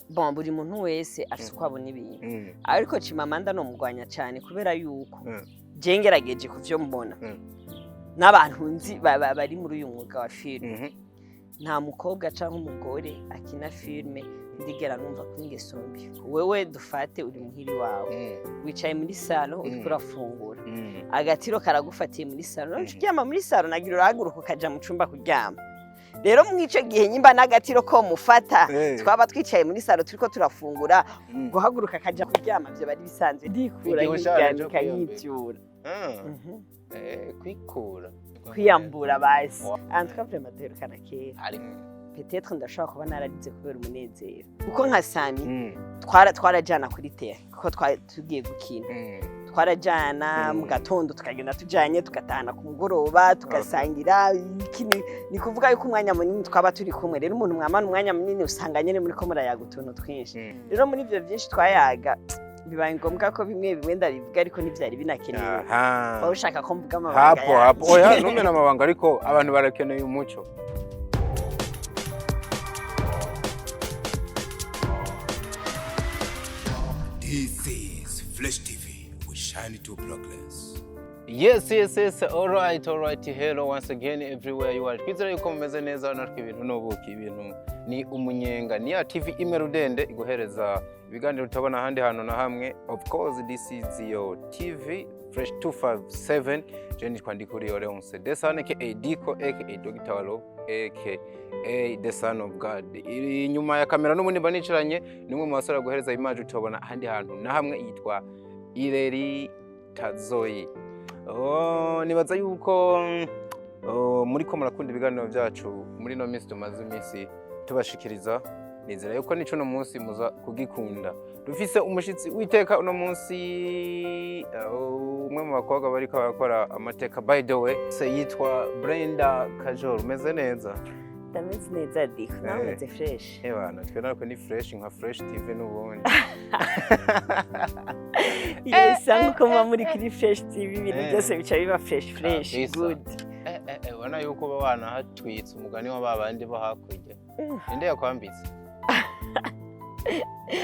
bon buri muntu wese afise uko abona ibintu ariko Chimamanda no mugwanya cyane kubera yuko je ngerageje kuvyo mbona n'abantu nzi bari muri uyu mwuga wa filime nta mukobwa canke umugore akina filime ndigera numva ko ingeso mbi wewe dufate uri muhiri wawe wicaye muri salo uriko urafungura agatiro karagufatiye muri salo ncuryama muri salo nagira urahaguruka ukaja mu cumba kuryama rero mwico gihe nyimba n'agatiro ko mufata twaba twicaye muri salo turiko turafungura guhaguruka kaja kuryama byo bari bisanzwe ndikura y'igandika yivyura kwikura kwiyambura basi antuka vraiment derukana kera peut-être ndashaka kuba nararize kubera umunezero kuko nka SAMMY twarajana kuri terre kuko tugiye gukina twarajana mu gatondo tukagenda tujanye tugatahana ku mugoroba tugasangira ni kuvuga yuko umwanya munini twaba turi kumwe rero umuntu mwamana umwanya munini usanga nyene muri ko murayaga utuntu twinshi rero muri ivyo byinshi twayaga bibaye ngombwa ko bimwe ndabivuga ariko ntivyari binakenewe aho ushaka ko mvuga amabanga hapo oya numena amabanga ariko abantu barakeneye umuco. This is Flash TV. We shine to progress. Yes. All right. Hello once again everywhere you are. Kwizera yuko mumeze neza natwe ibintu nobuki ibintu ni umunyenga ni ya TV imerudende iguhereza ibiganiro utabona handi hano na hamwe. Of course this is your TV Fresh 257. Jeni kwandikuri yore onse. Desane ke Ediko aka Dr. Walo aka the son of God. Iri nyuma ya kamera n'ubundi banicaranye nimwe mu basara guhereza image utabona handi hantu na hamwe yitwa Ireri Tazoyi. Nibaza yuko muri ko murakunda ibiganiro byacu muri no minsi tumaze iminsi tubashikiriza nizera yuko nico no munsi muza kugikunda dufise umushitsi witeka uno munsi umwe mu bakobwa bari ko bakora amateka by the way se yitwa BRENDA Kajol meze neza ndameze neza diko nameze fresh bana twe narako ni fresh nka Fresh TV n'ubundi yes anko muri kuri Fresh TV ibintu byose bica biba fresh good wana yuko babana hatwitse umugani wa babandi bo hakurya inde yakwambitse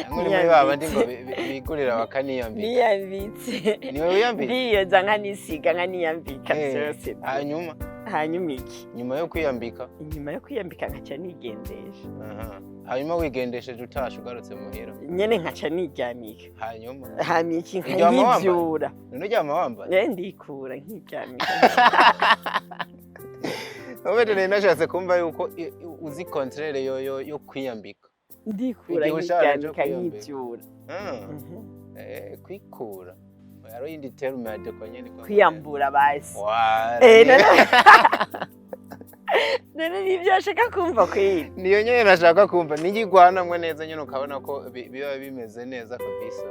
muri babandi ngo bigurira bakaniyambika niyambitse niwe wiyambitse ndiyo zanga nisiga nkaniyambika byose hanyuma iki nyuma yo kwiyambika nkaca nigendesha hanyuma wigendesheje utashe ugarutse muhira nyene nkaca niryamika hanyuma iki nkivyura none uryama wambaye ndikura nkiryamika Obede nashatse kumva yuko uzi controle yo kwiyambika ndikura nkiryamika yivyura kwikura yaro yindi terme adeko nyene kwiyambura basi none nivyo ashaka kumva kwiri niyo nyene nashaka kumva nigigwana mwe neza nyene ukabona ko biba bimeze neza kabisa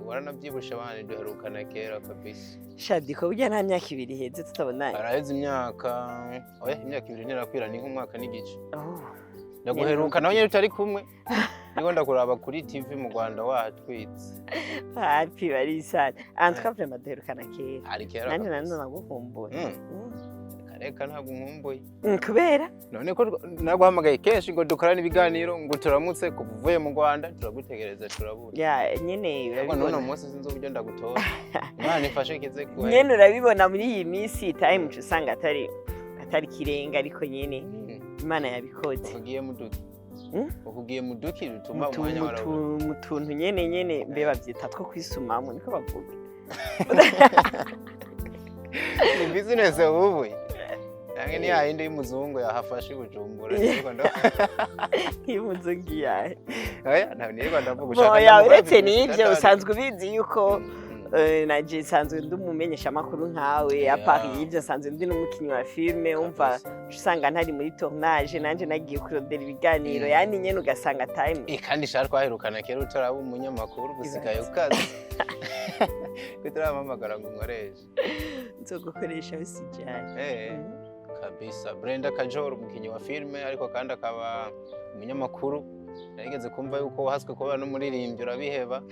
waranavyibusha abana duherukana kera kabisa shadi ko burya nta myaka ibiri heze tutabonanye araheze imyaka imyaka ibiri ntirakwira ni nk'umwaka n'igice ndaguheruka nawe nyene utari kumwe nigo ndakuraba kuri TV mu Rwanda wahatwitse happy bari sana antuka vraiment duherukana kera nanje nagukumbuye reka ntabwo nkumbuye kubera none ko naguhamagaye kenshi ngo dukorane ibiganiro ngo turamutse kuvuye mu Rwanda turagutegereza turabura nyene urabibona none umunsi sinzi uburyo ndagutora Imana ifashe kize kuhe nyene urabibona muri iyi minsi time usanga atari kirenga ariko nyene Imana yabikoze uhugiye mu duki bituma umwanya warabura mu tuntu nyene mbe bavyita two kwisumamo niko bavuga ni business ubuye nange ni yahinde y'umuzungu yahafashe Bujumbura niko ndo y'umuzungu yahe nta niba ndavuga ushaka ya uretse n'ivyo usanzwe ubizi yuko naje sanzwe ndumumenyesha makuru nkawe apari y'ivyo sanzwe ndi n'umukinyi wa filme umva usanga ntari muri tournage nanje nagiye kurondera ibiganiro yani nyene ugasanga time kandi shaka twaherukana kera utaraba umunyamakuru gusigaye ukazi kutaramamagara ngo nkoreshe nzogukoresha usijanye kabisa BRENDA Kajol umukinyi wa filme ariko kandi akaba umunyamakuru narigeze kumva yuko wahaswe kuba n'umuririmbyi urabiheba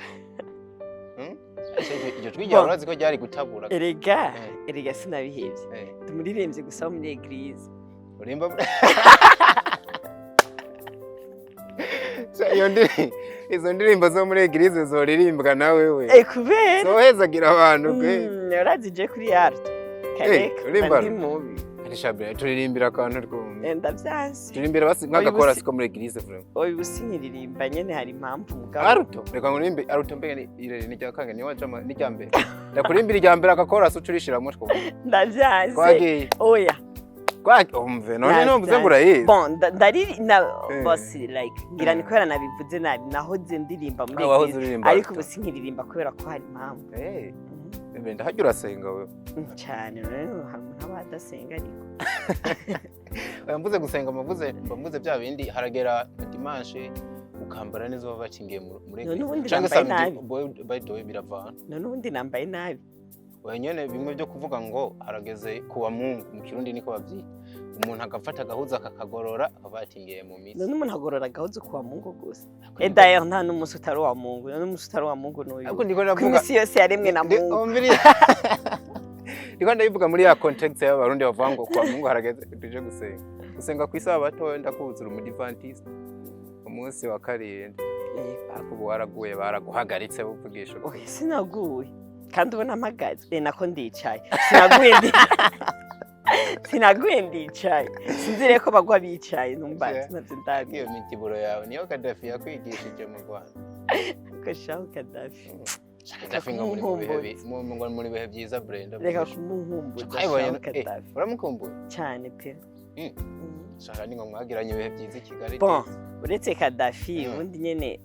iryo twijya urazi ko ryari gutabura erega sinabihevye tumuririmbye gusa muri eglise urimba izo ndirimbo zo muri eglise zoririmbwa nawe we kubera zohezagira abantu ke urazije kuri yarto kareka ndi mubi Arishabira turirimbira akantu rwumwe ndavyanse turirimbira basi nk'agakora siko muri eglise vraiment oyi businyiririmba nyene hari impamvu mugabo aruto reka ngurimbe aruto mbere irere ni ryakange ni wajama ni ryambere ndakurimbira ryambere agakora so turishiramo twumva ndavyanse kwagiye oya umve none numvuze ngo urayizi bon ndariri na boss like ngira ni kubera nabivuze nabi nahoze ndirimba muri eglise ariko businyiririmba kubera ko hari impamvu Brenda hajya urasenga wewe cyane rero abadasenga ariko mvuze gusenga mvuze bya bindi haragera dimanche ukambara neza babakingiye muri cyangwa samedi by the way biravana none ubundi nambaye nabi wenyene bimwe byo kuvuga ngo harageze kuwa Mungu mu kirundi niko bavyita umuntu agafata gahuza akakagorora abatingiye mu misi none umuntu agorora gahuza kuwa Mungu gusa d'ailleurs nta n'umunsi utari wa Mungu none umunsi utari wa Mungu n'uyu ariko ndiko ndavuga imisi yose yaremwe na Mungu ndiko ndabivuga muri ya context y'abarundi bavuga ngo kuwa Mungu harageze tuje gusenga ku isabato ndakuzura umudivantiste umunsi wa karindwi akubu waraguye baraguhagaritse buvugisha oya sinaguye kandi ubona amagaze nako ndicaye sinaguye ndicaye sinzire ko bagwa bicaye numbatse navyo ndagiye iyo mitiburo yawe niyo Gaddafi yakwigishije mu Rwanda ko shaho Gaddafi ngo muri bihe byiza Brenda reka kumuhumbuza Gaddafi uramukumbuye cyane pe shaka ni ngo mwagiranye ibihe byiza i Kigali bon uretse Gaddafi ubundi nyene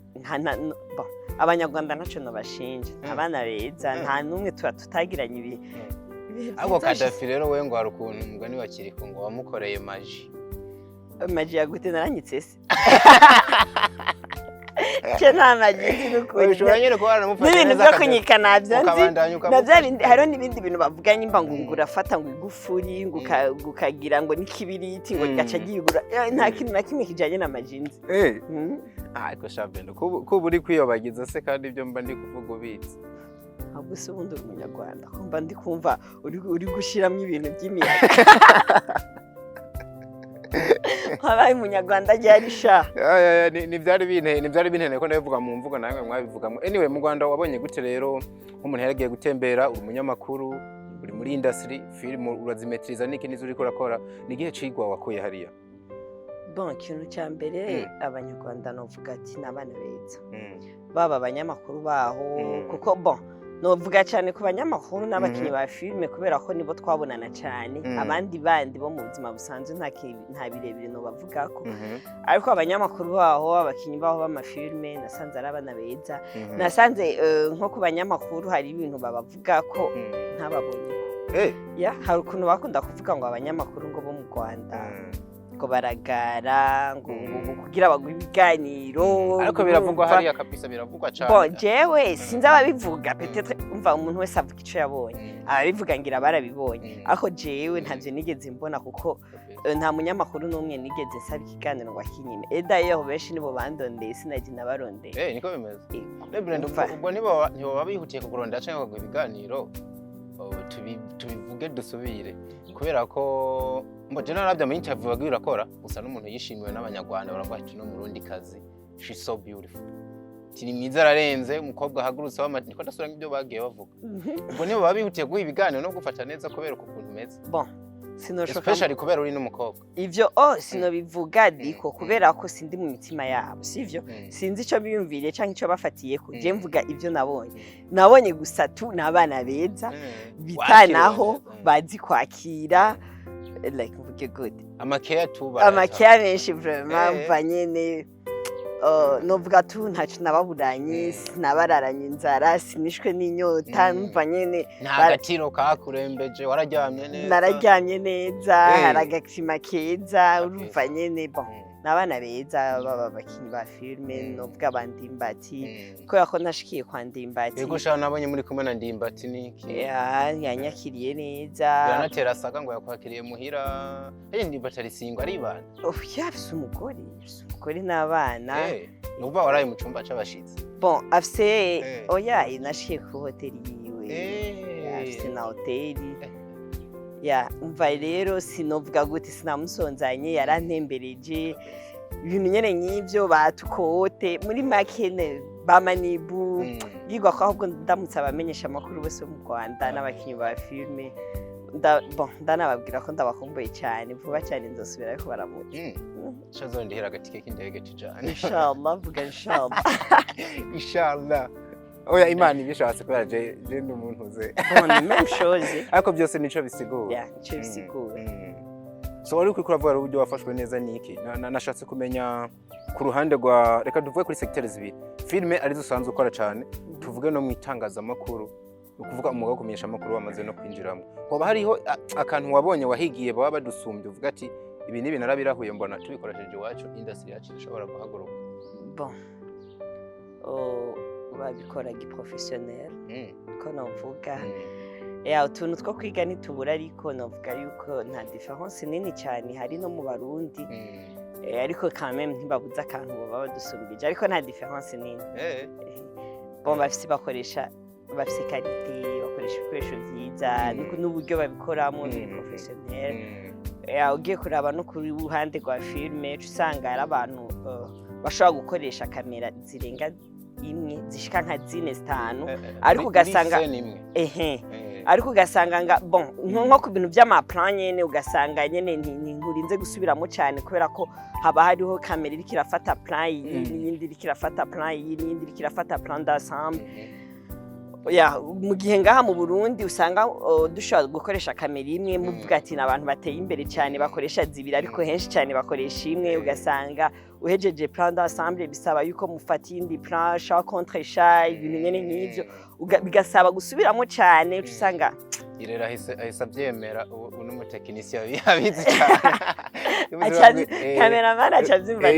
bon abanyarwanda naco nabashinje abana beza nta numwe tutagiranye ibihe ahubwo Gaddafi rero we ngo hari ukuntu mugani wakiriko ngo wamukoreye maji yagute naranyitse se nta maji n'ukuri n'ibintu byo kunyika nabyo nzi hariho n'ibindi bintu bavuga nyimba ngo urafata ngo igufuri ngo ukagira ngo n'ikibiriti ngo gaca gihigura nta kintu na kimwe kijanye na maji nzi ariko shabendo kuba uri kwiyobagiza se kandi ibyo mba ndi kuvuga ubitse ahubwo se ubundi uri umunyarwanda kumva ndi kumva uri gushiramo ibintu by'imiyaga habaye umunyarwanda ryari sha nivyari bintene ko ndabivuga mu mvugo nawe mwabivugamo anyway mu Rwanda wabonye gute rero nk'umuntu yaragiye gutembera uri umunyamakuru uri muri industry film urazimetriza niki nizo uriko urakora ni gihe cigwa wakuye hariya bon ikintu cya mbere abanyarwanda novuga ati nabana beza baba abanyamakuru baho kuko bon novuga cyane ku banyamakuru n'abakinyi ba filme kubera ko nibo twabonana cyane abandi bandi bo mu buzima busanzwe nta birebire no bavuga ko ariko abanyamakuru baho abakinyi baho b'amafilme nasanze ari abana beza nasanze nko ku banyamakuru hari ibintu babavuga ko ntababonye ya hari ukuntu bakunda kuvuga ngo abanyamakuru ngo bo mu Rwanda ngo baragara ngo kugira bagwe ibiganiro ariko biravugwa hariya kabisa biravugwa cyane bon jewe sinzi ababivuga peut-être umva umuntu wese avuga ico yabonye ababivuga ngira barabibonye ariko jewe ntavyo nigeze mbona kuko nta munyamakuru n'umwe nigeze nsaba ikiganiro ngo akinyime d'ailleurs benshi nibo bandondeye sinaje nabarondeye niko bimeze Brenda ubwo nibo babihutiye kugurondera cyangwa bagwe ibiganiro tubivuge dusubire kubera ko mboje narabya mu interview bagira akora gusa n'umuntu yishimiwe n'abanyarwanda baravuga ati no murundi kazi she so beautiful tiri mwiza ararenze umukobwa ahagurutse niko ndasura nk'ibyo bagiye bavuga ubwo nibo babihutiye guha ibiganiro no gufata neza kubera ukuntu umeze bon sinoshoka especially kubera uri n'umukobwa ivyo sinobivuga diko kubera ko sindi mu mitima yabo sivyo sinzi ico biyumviriye canke ico bafatiye ko je mvuga ivyo nabonye gusa tu nabana beza bitanaho bazi kwakira like mvuge good amakeya menshi vraiment mva nyene novuga tu ntacu nababuranye sinabararanye inzara sinishwe n'inyota mva nyene nta gatiro kakurembeje nararyamye neza haragatima keza urumva nyene bon nabana beza baba bakinyi ba filme novuga bandimbati kubera ko nashikiye kwa ndimbati yego sha nabonye muri kumwe na ndimbati niki yanyakiriye neza yanatera saga ngo yakwakiriye muhira ndimbati ari singo ari bana yafise umugore n'abana nuva waraye mu cyumba c'abashitsi bon afise oya nashikiye ku hoteli yiwe afise na hoteli umva rero sinovuga gute sinamusonzanye yarantembereje ibintu nyene nk'ivyo batukote muri makene bamanibu yigwa ko ahubwo ndamutse abamenyesha amakuru bose mu Rwanda n'abakinyi ba filme ndanababwira ko ndabakumbuye cyane vuba cyane nzosubira ko baramutse shazondihera agatike k'indege tujane inshallah vuga inshallah inshallah oya imana ibishatse kubera je ndi umuntu uze même chose ariko byose nico bisigura nico bisigura so wari kuri kuravuga uburyo wafashwe neza niki nashatse kumenya ku ruhande rwa reka duvuge kuri secteur zibiri filme arizo usanzwe ukora cyane tuvuge no mu itangazamakuru ukuvuga umwuga wo kumenyesha amakuru wamaze no kwinjiramo hoba hariho akantu wabonye wahigiye baba badusumbye uvuga ati ibi nibi narabirahuye mbona tubikoresheje iwacu industry yacu ishobora guhaguruka bon babikora giprofessionnel ko navuga utuntu two kwiga nitubura ariko navuga yuko nta difference nini cyane hari no mu Barundi ariko quand même ntibabuza akantu baba badusumbije ariko nta difference nini bon bafise qualité bakoresha ibikoresho byiza n'uburyo babikoramo ni professionnel ugiye kuraba no kuri ruhande rwa filme usanga ari abantu bashobora gukoresha kamera zirenga imwe zishika nka 4-5 ariko ugasanga ariko ugasanga bon nko ku bintu by'amaplan nyene ugasanga nyene nkurinze gusubiramo cyane kubera ko haba hariho kamera iri kirafata plan y'indi iri kirafata plan y'indi iri kirafata plan d'ensemble mu gihe ngaha mu Burundi usanga dushobora gukoresha kamera imwe muvuga ati n'abantu bateye imbere cyane bakoresha zibiri ariko henshi cyane bakoresha imwe ugasanga uhejeje plan d'ensemble bisaba yuko mufata indi plan chat contre chat ibintu nyene nk'ivyo bigasaba gusubiramo cyane usanga irera ahise abyemera n'umutekinisiye yabizi cyane cameraman acavyumva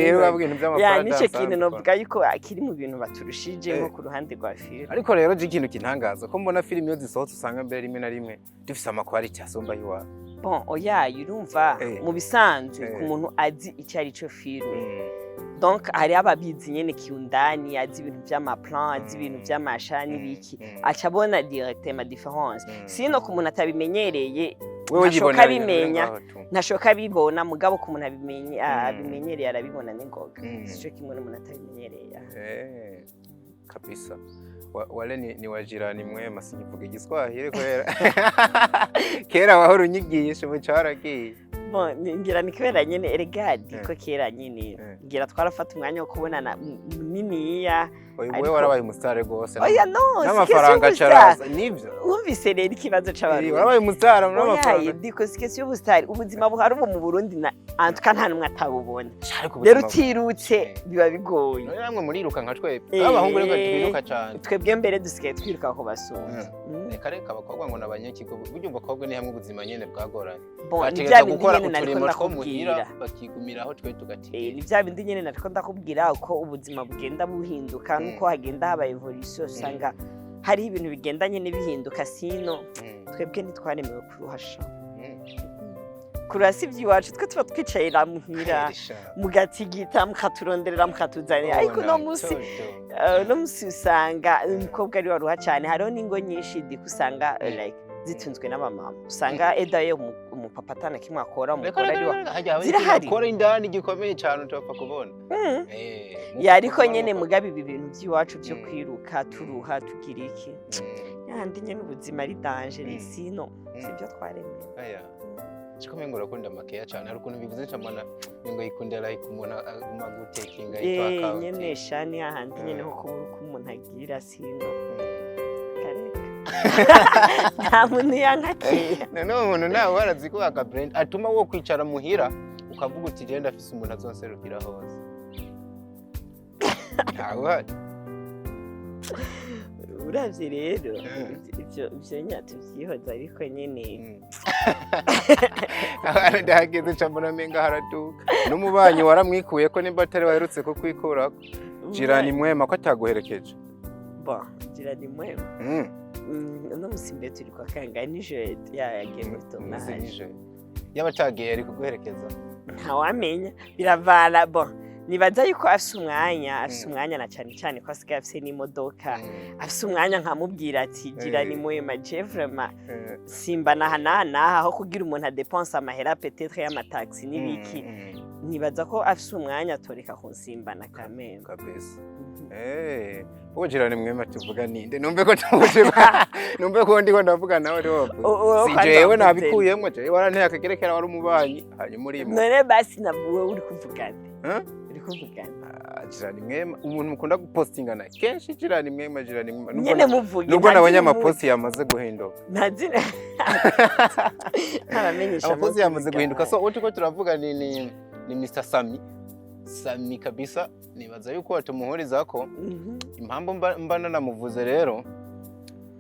ya nico kintu novuga yuko akiri mu bintu baturushije nko ku ruhande rwa film ariko rero je ikintu kintangaza ko mbona film iyo zisohotse usanga mbere rimwe na rimwe dufise amaquality asomba yiwa bon oya urumva mu bisanzwe ku muntu azi icyo ari cyo film donc hari ababizi nyene kiundani azi ibintu by'amaplan azi ibintu by'amasha n'ibiki acabona directement différence sino ku muntu atabimenyereye nashoka bimenya nashoka bibona mugabo ku muntu abimenyereye arabibona n'ingoga sico kimwe n'umuntu atabimenyereye kabisa wale ni wajirani mwema sinyivuga igiswahili kwera kera wahora unyigisha mu cyaragiye ngira ni kubera nyene erigadi ko kera nyene ngira twarafata umwanya wo kubonana niniya wewe warabaye umusitari gose n'amafaranga caraza nivyo wumvise rero ikibazo c'abantu warabaye umusitari n'amafaranga diko sikesi y'ubusitari ubuzima buhari ubu mu Burundi na antuka nta numwe atabubona rero utirutse biba bigoye namwe muriruka nka twebwe abahungu rero twiruka cyane twebwe mbere dusigaye twiruka aho basumva reka abakobwa ngo nabanyakigo buryo abakobwa ni hamwe ubuzima nyene bwagoranye bategeza gukora uturimo two muhira bakigumiraho twe tugatinya ni bya bindi nyene nariko ndakubwira uko ubuzima bugenda buhinduka nuko hagenda haba evolution usanga hari ibintu bigenda nyene bihinduka sino twebwe ntitwaremewe kuruhasha kurasi by'iwacu twe tuba twicayira muhira mugatigita mukaturonderera mukatuzanira ariko no musi usanga umukobwa ari waruha cyane hariho n'ingo nyinshi dikusanga like zitunzwe n'abamama usanga edaye umupapa atana kimwe akora umugore ari wa zirahari akora indani gikomeye cyane utapfa kubona yariko nyene mugabe ibi bintu by'iwacu byo kwiruka turuha tugira iki yandi nyene ubuzima ari danger sino sibyo twaremeye Chikome ngo rakunda makeya cyane ari ukuntu bivuze cyamana ngo yikundira like umuntu aguma gutekinga itwaka nyene shani ahandi nyene ho kubura ko umuntu agira sino nta muntu yankakiye none umuntu nawe warazikuba ka brand atuma wo kwicara muhira ukavuga uti je ndafise umuntu azonserukira hose ntawe uravye rero ivyo nyatu vyihoza ariko nyene ndahageze cambona menga haratuka n'umubanyi waramwikuye ko nimba atari waherutse ko kwikurako jirani mwema ko ataguherekeje jirani mwema no musimbe turi kwa kanga nije yagiye muri tomaje yabatagiye ari kuguherekeza ntawamenya biravana nibaza yuko afise umwanya na cyane ko asigaye afise n'imodoka afise umwanya nkamubwira ati jirani mwema je vraiment simba naha aho kugira umuntu adepense amahera peut-être y'amataxi n'ibiki nibaza ko afise umwanya atoreka kunsimbana kameme kabisa. Uwo jirani mwema tuvuga ninde? Numve ko tumuje. Numve ko ndiko ndavuga nawe rero. Si jewe nabikuyemwe je waranteye akagerekera wari umubanyi hanyuma uri mu. None basi nabuwe uri kuvugana. Uri kuvugana. Jirani mwema umuntu mukunda gupostingana kenshi jirani mwema jirani mwema. Nyene muvuge. Nubwo nabonye amaposti yamaze guhinduka. Ntazina. Aramenyesha. Amaposti yamaze guhinduka. So uko turavuga ni Mr. SAMMY. SAMMY kabisa nibaza yuko watumuhurizako impamvu mbana namuvuze rero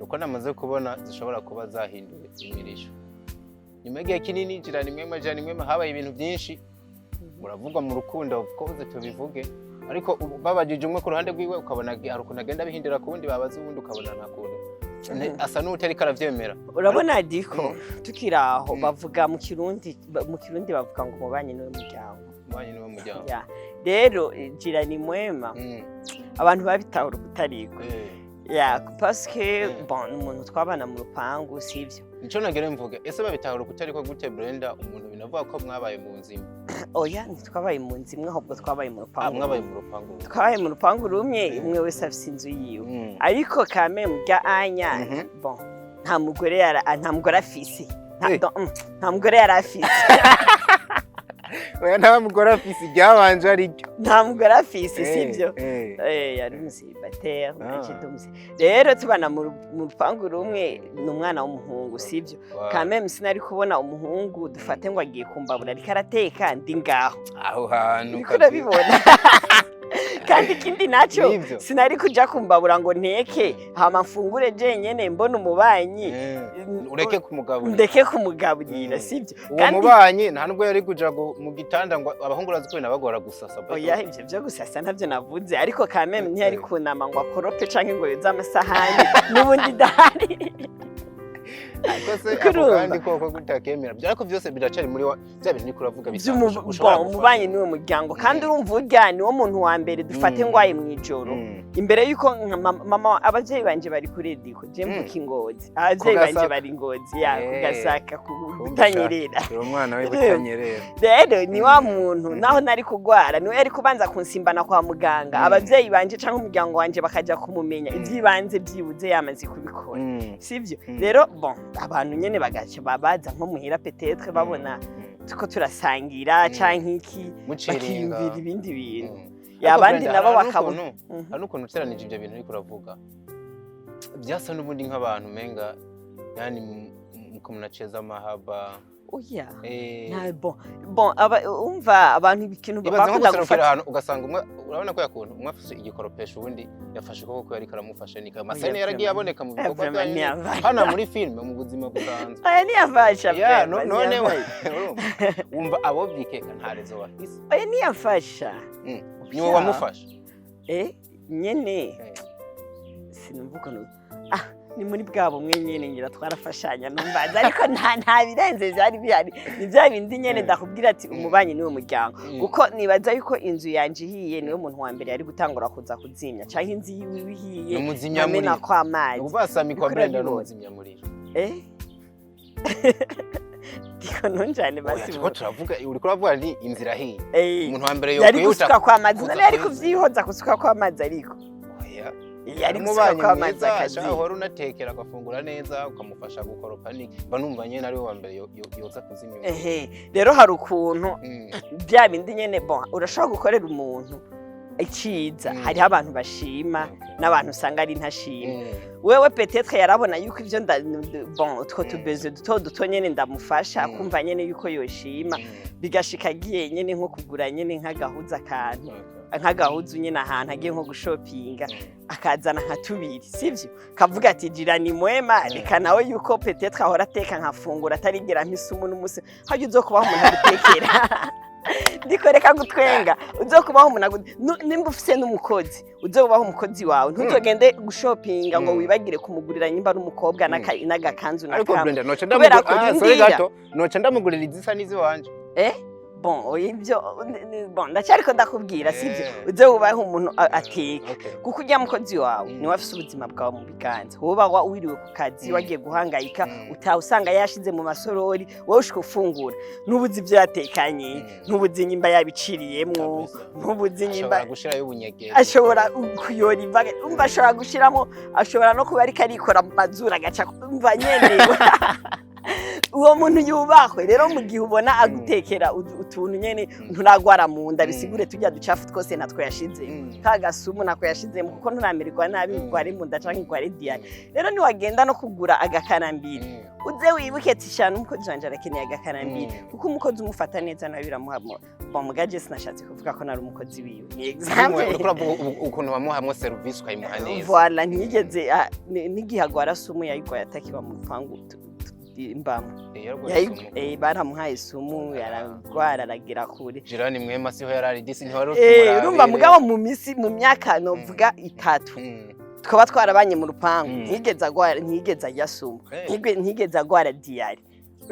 uko namaze kubona zishobora kuba zahinduye imirisho nyuma y'igihe kinini jirani mwema habaye ibintu byinshi muravugwa mu rukundo of course tubivuge ariko babajije umwe ku ruhande rwiwe ukabona ari ukuntu agenda bihindira ku wundi babaza uwundi ukabona nta kuntu asa n'utari karavyemera urabona diko tukiraho bavuga mu kirundi bavuga ngo mubanye niwe muryango rero jirani mwema abantu babitahura ubutariko parce que bon umuntu twabana mu rupangu sivyo nico nagere mvuge ese babitahura ubutariko gute Brenda umuntu binavuga ko mwabaye mu nzima oya ntitwabaye mu nzimwe ahubwo twabaye mu rupangu mwabaye mu rupangu twabaye mu rupangu rumwe imwe wese afise inzu yiwe ariko kame mbya anya bon nta mugore afise nta mugore yari afise oya nta mugore afise ibyabanje ari byo nta mugore afise sivyo yari umusiribateri nakidumize rero tubana mu rupangu rumwe n'umwana w'umuhungu sivyo kameme sinari kubona umuhungu dufate ngo agiye kumbabura ariko arateka ndi ngaho aho hantu niko urabibona kandi ikindi naco sinari kuja kumbabura ngo nteke hama mfungure jenyene mbona umubanyi ndeke kumugaburira sivyo uwo mubanyi nta nubwo yari kuja mu gitanda ngo abahungu urazi bagora gusasa oya ivyo byo gusasa ntavyo navuze ariko kameme ntiyari kunama ngo akorope canke ngo yoza amasahani n'ubundi dahari kandi koko gutakemera byariko byose biracari muri bya bintu niko uravuga bisaba umubanyi niwe muryango kandi urumva urya niwo muntu wa mbere dufate ngwaye mwijoro imbere yuko mama abavyeyi banje bari kuri Diko je mvuka Ingozi abavyeyi banje bari Ingozi kugasaka kutanyerera umwana we butanyerera rero ni wa muntu naho nari kugwara niwe yari kubanza kunsimbana kwa muganga abavyeyi banje canke umuryango wanje bakaja kumumenya ivyibanze byibuze yamaze kubikora sivyo rero bon abantu nyene bagace babaza nko muhira petetre babona tuko turasangira canke iki bakiyumvira ibindi bintu yabandi nabo bakabona nukuntu uteranije ibyo bintu ariko uravuga byasa n'ubundi nk'abantu menga yani muko munaceza amahaba oya bon umva abantu ikintu bakunda gufata ahantu ugasanga umwe urabona ko yakuntu umwe afise igikoropesho ubundi yafashe koko yari karamufashe nika amasene yaragiye aboneka mu bikorwa bya hana muri filme mu buzima busanzwe aya ni yafasha none umva abo byikeka ntarezo wafise aya ni yafasha niwe wamufasha nyene sinumvuka no ni muri bwabo mwe nyene ngira twarafashanya numbaza ariko nta birenze byari bihari ni bya bindi nyene ndakubwira ati umubanyi niwe muryango kuko nibaza yuko inzu yanje ihiye niwe muntu wa mbere yari gutangura kuza kuzimya canke inzu yiwe ihiye amena kwa amazi ubasami kwa Brenda n'umuzimya muriro Diko nonjane basi ko turavuga uri kuravuga ni inzira hiye umuntu wa mbere yari gusuka kwa amazi none yari kuvyihoza gusuka kwa amazi ariko yari gusuka kwa amazi akazi ahora unatekera agafungura neza ukamufasha gukoropa niki banumva nyene ari we wa mbere yoza kuzimya rero hari ukuntu bya bindi nyene bon urashobora gukorera umuntu iciza hari abantu bashima n'abantu usanga ari ntashima wewe petetre yarabona yuko ivyo bon utwo tubeze duto nyene ndamufasha akumva nyene yuko yoshima bigashika giye nyene nko kugura nyene nk'agahuza akantu nk'agahuzu nyene ahantu agiye nko gushopinga akazana nka tubiri sivyo kavuga ati jirani mwema reka nawe yuko petetre ahora ateka nkafungura atarigera mpisumu n'umusi haje uzokubaho umuntu agutekera ndikoreka gutwenga uzokubaho umuntu nimba ufise n'umukozi uzokubaho umukozi wawe ntuzogende gushopinga ngo wibagire kumugurira nyimba n'umukobwa n'agakanzu ariko Brenda noce ndamugurira izisa nizi wanje bon ivyo bon ndacyariko ndakubwira sivyo uze wubahe umuntu ateka kuko ujya mukozi wawe ni wafise ubuzima bwawe mu biganza woba wiriwe ku kazi wagiye guhangayika usanga yashize mu masorori wowe ushaka ufungura nubuzi ivyo yatekanye nubuzi nyimba yabiciriyemwo nubuzi nyimba ashobora kuyora imbaga umva ashobora gushiramo ashobora no kuba ariko arikora mu mazuru agaca umva nyene uwo muntu yubahwe rero mu gihe ubona agutekera utuntu nyene nturagwara mu nda bisigure tujya ducafu twose natwe yashize kagasumu nako yashizemo kuko nturamererwa nabi ngwari mu nda canke ngwari diare rero ni wagenda no kugura agakanambiri uze wibuke ati shana umukozi wanje arakeneye agakanambiri kuko umukozi umufata neza nawe biramuhamo bamugaje sinashatse kuvuga ko nari umukozi wiwe ni example ukuntu bamuhamwe service ukayimuha neza voilà ntiyigeze n'igihagwara sumu yayigwa yatakiba mu rupangu imbamo baramuhaye isumu yaragwara aragira kure jirani mwema siho yarari disi ntiwari urumva mugabo mu myaka novuga 3 twaba twarabanye mu rupangu ntigeze yasumu ntigeze agwara diare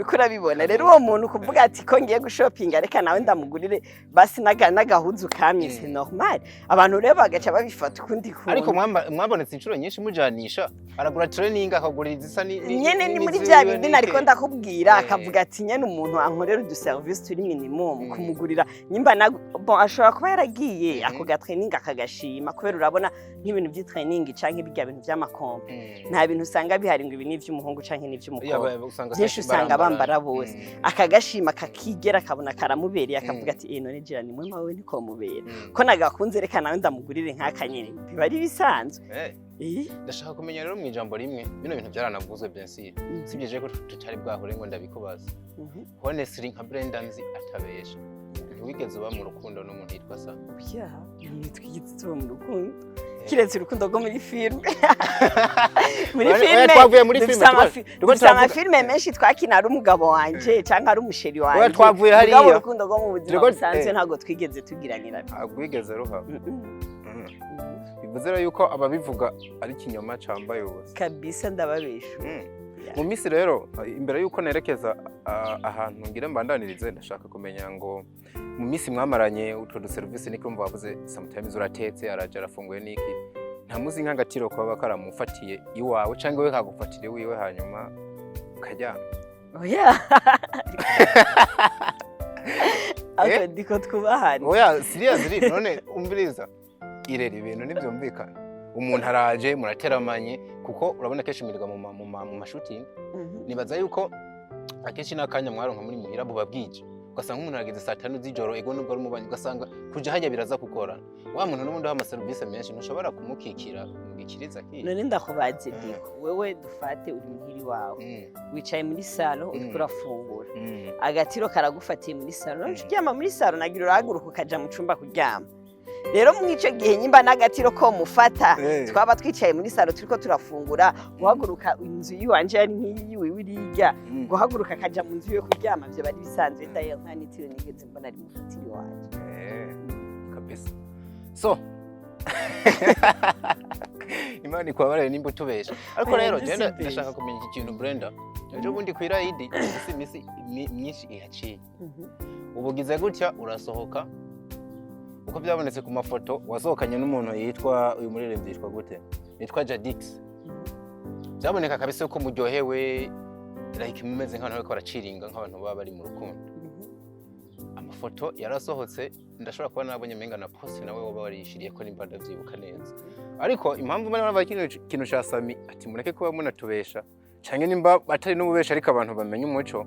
uko urabibona rero uwo muntu kuvuga ati ko ngiye gushopinga reka nawe ndamugurire basi n'agahuzu kamye c'est normal abantu rero bagaca babifata ukundi kuntu ariko mwabonetse inshuro nyinshi mujanisha aragura training akagura izisa nyene ni muri bya bindi nariko ndakubwira akavuga ati nyene umuntu ankorera du service turi minimum kumugurira nyimba bon ashobora kuba yaragiye ako ga training akagashima kubera urabona nk'ibintu by'i training canke bijya bintu by'amakompe nta bintu usanga bihari ngo ibi ni ivy'umuhungu canke ni ivy'umukobwa byinshi usanga bambara bose akagashima kakigera akabona karamubereye akavuga ati none jira ni mwema wewe niko mubera ko nagakunze reka nawe ndamugurire nk'akanyene biba ari bisanzwe ndashaka kumenya rero mu ijambo rimwe bino bintu byaranavuzwe byensire sibyeje ko tutari bwahure ngo ndabikubaza honestly nka Brenda nzi atabesha ntiwigeze uba mu rukundo n'umuntu yitwa sa twigeze tuba mu rukundo kiretse urukundo rwo muri filme muri filme menshi twakina ari umugabo wanje canke ari umusheri wanje twavuye hariya urukundo rwo mu buzima busanzwe ntago twigeze tugiranira agwigeze ruha bivuze rero yuko ababivuga ari kinyoma cambaye ubusa kabisa ndababesha mu misi rero imbere yuko nerekeza ahantu ngira mbandanirize ndashaka kumenya ngo mu misi mwamaranye utwo du service niko mva wavuze sometimes uratetse araje arafunguye niki nta muzi nk'agatiro kwaba karamufatiye iwawe canke we kagufatire wiwe hanyuma ukajyana oya akadiko twubahana oya seriously none umviriza irera ibintu nivyumvikana umuntu araje murateramanye kuko urabona kenshi mirirwa mu mashooting nibaza yuko akenshi nakanya mwaronka muri muhira bubabwije ugasanga umuntu arageze saa 5 z'ijoro ego nubwo ari umubanye ugasanga kuja hajya biraza kukora wa muntu n'ubundi ha service menshi ntushobora kumukikira mugikiriza ki none ndakubaze diko wewe dufate uri muhiri wawe wicaye muri salo uriko urafungura agatiro karagufatiye muri salo none uryama muri salo nagira urahaguruka ukaja mu cumba kuryama rero mwico gihe nyimba nagatiro ko mufata twaba twicaye muri salo turiko turafungura guhaguruka inzu yiwanje ari nk'iyiwe wirirya guhaguruka kaja mu nzu yo kuryama byo bari bisanzwe ndayo nkanitiro nigeze mbona ari mufitiri wanje kabisa so imani kwa bare nimba tubesha ariko rero genda ndashaka kumenya iki kintu Brenda ejo bundi kwira idi misi myinshi ihaciye ubugize gutya urasohoka uko byabonetse ku mafoto wasohokanye n'umuntu yitwa uyu muririmbyi yitwa gute yitwa Jadix byaboneka kabisa ko muryohewe like mumeze nk'abantu bariko baraciringa nk'abantu baba bari mu rukundo amafoto yarasohotse ndashobora kuba nabonye menga na post nawe woba warishiriye ko nimba ndavyibuka neza ariko impamvu bari bava kintu cha SAMMY ati mureke kuba munatubesha canke nimba atari n'ububesha ariko abantu bamenye umuco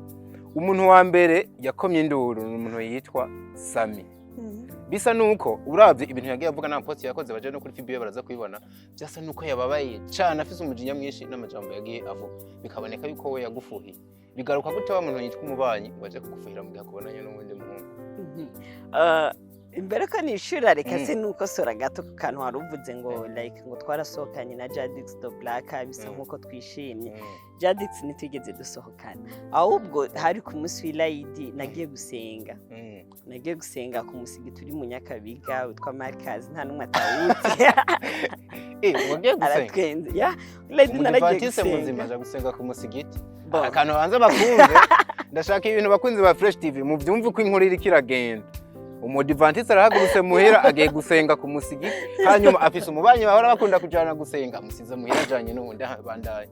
umuntu wa mbere yakomye induru n'umuntu yitwa SAMMY bisa nuko uravye ibintu yagiye avuga na post yakoze baje no kuri FB baraza kubibona byasa nuko yababaye cyane afise umujinya mwinshi n'amajambo yagiye avuga bikaboneka yuko we yagufuhiye bigaruka gute wa muntu yitwa umubanyi baje kugufuhira mu gihe akubonanye n'uwundi muhungu imbere ko nishura reka se nuko sora gato kantu waruvuze ngo like ngo twarasohokanye na Jadix do Black bisa nkuko twishimye Jadix nitigeze dusohokana ahubwo hari ku munsi w'Ilayidi nagiye gusenga ku musigi turi mu Nyakabiga witwa Markaz nta numwe atawuzi wagiye gusenga ya Ilayidi naragiye gusenga ku musigiti akantu banze bakumve ndashaka ibintu bakunzi ba Fresh TV mu byumve ko inkuru iri kiragenda. Umudivantiste arahagurutse muhira agiye gusenga ku musigi hanyuma afise umubanyi bahora bakunda kujana gusenga musize muhira ajanye n'ubundi bandaye.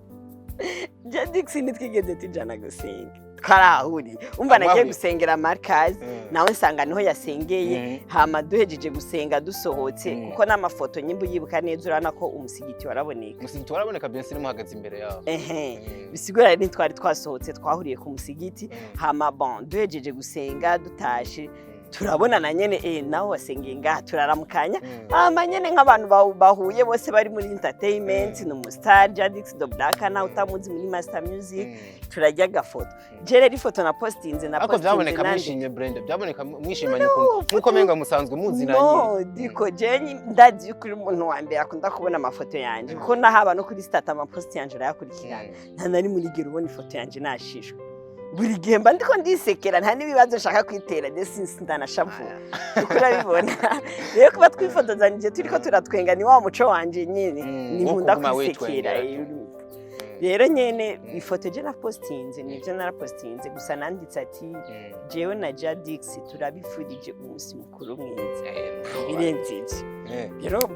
Jadix nitwigeze tujana gusenga twarahuri umva nagiye gusengera Markaz nawe nsanga niho yasengeye hama duhejeje gusenga dusohotse kuko n'amafoto nyimbu yibuka neza urana ko umusigiti waraboneka bien siri muhagaze imbere yawo bisigura ni twari twasohotse twahuriye ku musigiti hama bon duhejeje gusenga dutashe turabona na nyene nawe wasengeye ngaha turaramukanya hama nyene nk'abantu bahuye bose bari muri entertainment no mu star Jadix do Black na utamuzi muri Master Music turajya gafoto jere ifoto na postinze ako byaboneka mwishimye Brenda byaboneka mwishimanye kuko menga musanzwe muzi nanye no diko jenyi ndazi ukuri umuntu wa mbere akunda kubona amafoto yanje kuko nahaba no kuri stat ama post yanje urayakurikirana nta nari muri gero ubona ifoto yanje nashishwe buri gihe mba ndiko ndisekera nta nibibazo nshaka kwitera de since ndanashavu urabibona rero kuba twifotozanije turiko turatwenga ni wa muco wanje nyene ni nkunda kwisekera rero nyene ifoto je na postinze nivyo narapostinze gusa nanditse ati jewe na Jadix turabifurije umunsi mukuru mwiza birenzije rero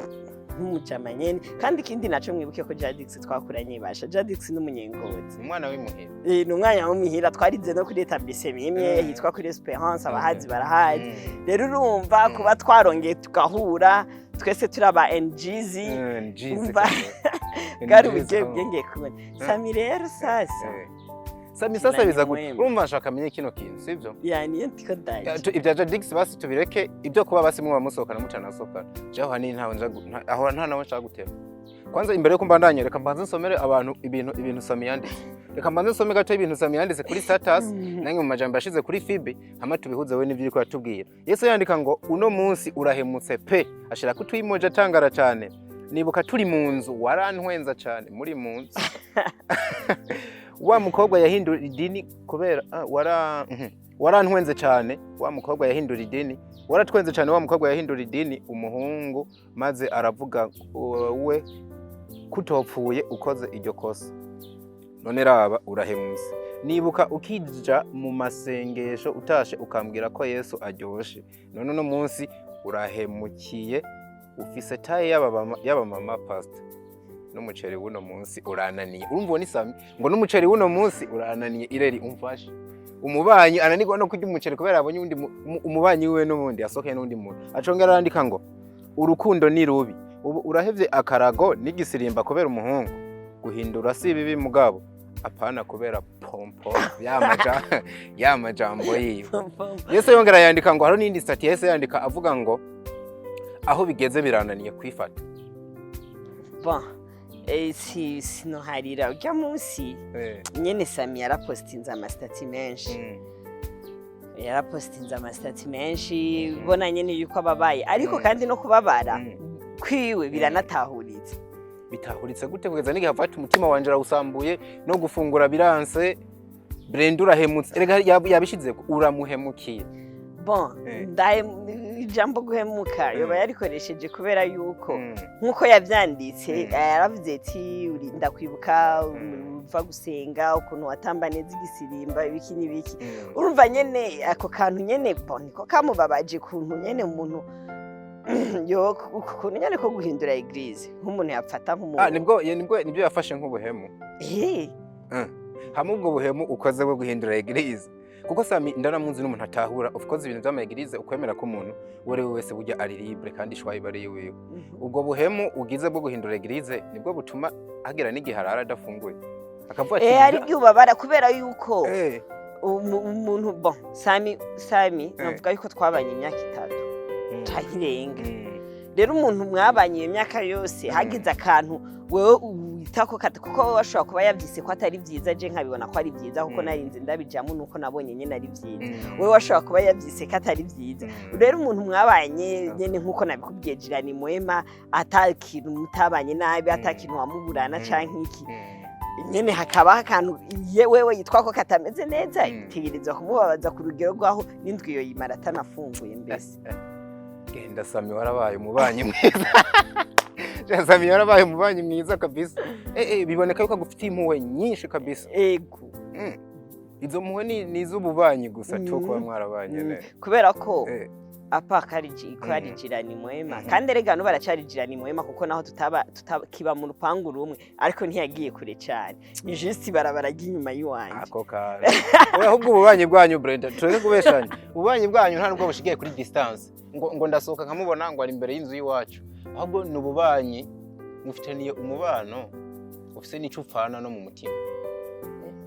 nk'umujama nyene kandi ikindi naco mwibuke ko Jadix twakuranye basha Jadix n'umunyengozi umwana w'imuhira ni umwanya w'umuhira twarize no kuri etablissement imwe hitwa kuri Esperance abahazi barahazi rero urumva kuba twarongeye tugahura twese turaba NGZ umva gari ugiye bwenge kubona Sammy rero sasa Sammy sasa biza gute urumva nshaka amenye kino kintu sivyo yani ntiko daje ibya Jadix basi tubireke ibyo kuba basi mwe bamusohokana mucana sokana jaho hani ntawe aho nta nawe nshaka gutema kwanza imbere yo kumbandanye reka mbanze nsomere abantu ibintu Sammy yanditse reka mbanze nsome gato ibintu Sammy yanditse kuri status nange mu majambo yashize kuri fibe hama tubihuze we n'ivyo ko yatubwira Yesu yandika ngo uno munsi urahemutse pe ashira ko tuyimoje atangara cyane nibuka turi mu nzu warantwenza cyane muri mu nzu wa mukobwa yahindura idini kubera warantwenze cyane wa mukobwa yahindura idini waratwenze cyane wa mukobwa yahindura idini umuhungu maze aravuga we kutopfuye ukoze iryo kosa none raba urahemutse nibuka ukija mu masengesho utashe ukambwira ko Yesu aryoshe none no munsi urahemukiye ufise taye yaba mama pastor n'umuceri wuno munsi urananiye urumva ni Sammy ngo n'umuceri wuno munsi urananiye ireri umfashe umubanyi ananirwa no kurya umuceri kubera abonye undi umubanyi wiwe n'ubundi asokeye n'undi muntu acongera arandika ngo urukundo ni rubi ubu urahevye akarago n'igisirimba kubera umuhungu guhindura si bibi mugabo apana kubera pompo yamajambo yiwe Yesu yongera yandika ngo haro n'indi stati Yesu yandika avuga ngo aho bigeze birananiye kwifata bon sino harira ujya munsi nyene Sammy yarapostinze amastati menshi yarapostinze amastati menshi bona nyene yuko ababaye ariko kandi no kubabara kwiwe biranatahuritse bitahuritse gute kugeza n'igihe afata umutima wanje rawusambuye no gufungura biranse Brenda urahemutse erega yabishize uramuhemukiye bon ijambo guhemuka yoba yarikoresheje kubera yuko nkuko yavyanditse yaravuze ati urinda kwibuka uva gusenga ukuntu watamba neza igisirimba ibiki n'ibiki urumva nyene ako kantu nyene bon ko kamubabaje kuntu nyene umuntu yo kuntu nyene ko guhindura eglise nk'umuntu yapfata nk'umuntu nibyo yafashe nk'ubuhemu hamwe ubwo buhemu ukoze bwo guhindura eglise kuko Sammy ndanamunzi n'umuntu atahura of course ibintu by'amagirize ukwemera ko umuntu wore wese burya ari libre kandi shwaye bari yiwe ubwo buhemu ugize bwo guhindura eglise nibwo butuma agira n'igiharara adafunguye akavuga ati ari byubabara kubera yuko umuntu bon Sammy navuga yuko twabanye imyaka 3 tahirenga rero umuntu mwabanye imyaka yose hagize akantu wewe utako kuko washobora kuba yavyise ko atari byiza je nkabibona ko ari byiza kuko narinze ndabijamo nuko nabonye nyene ari byiza wewe washobora kuba yavyise ko atari byiza rero umuntu mwabanye nyene nkuko nabikubwiye jirani mwema atakintu mutabanye nabi atakintu wamuburana canke iki nyene hakaba akantu wewe yitwa ko katameze neza itegerezwa kumubabaza ku rugero rwaho n'indwi yo yimara atanafunguye mbese genda Sammy warabaye umubanyi mwiza Sammy yarabaye umubanyi mwiza kabisa biboneka yuko agufitiye impuhwe nyinshi kabisa ego izo muwe ni iz'ububanyi gusa tu kuba mwarabanye ne kubera ko apa karijirani mwema kandi erega no baracarijirani mwema kuko naho tutakiba mu rupangu rumwe ariko ntiyagiye kure cyane ni juste barabara inyuma yiwanje ako kare ahubwo ububanyi bwanyu Brenda tureke kubeshanya ububanyi bwanyu nta nubwo bushigiye kuri distance ngo ndasohoka nkamubona ngo ari imbere y'inzu y'iwacu ahubwo ni ububanyi mufitaniye umubano ufise n'ico upfana no mu mutima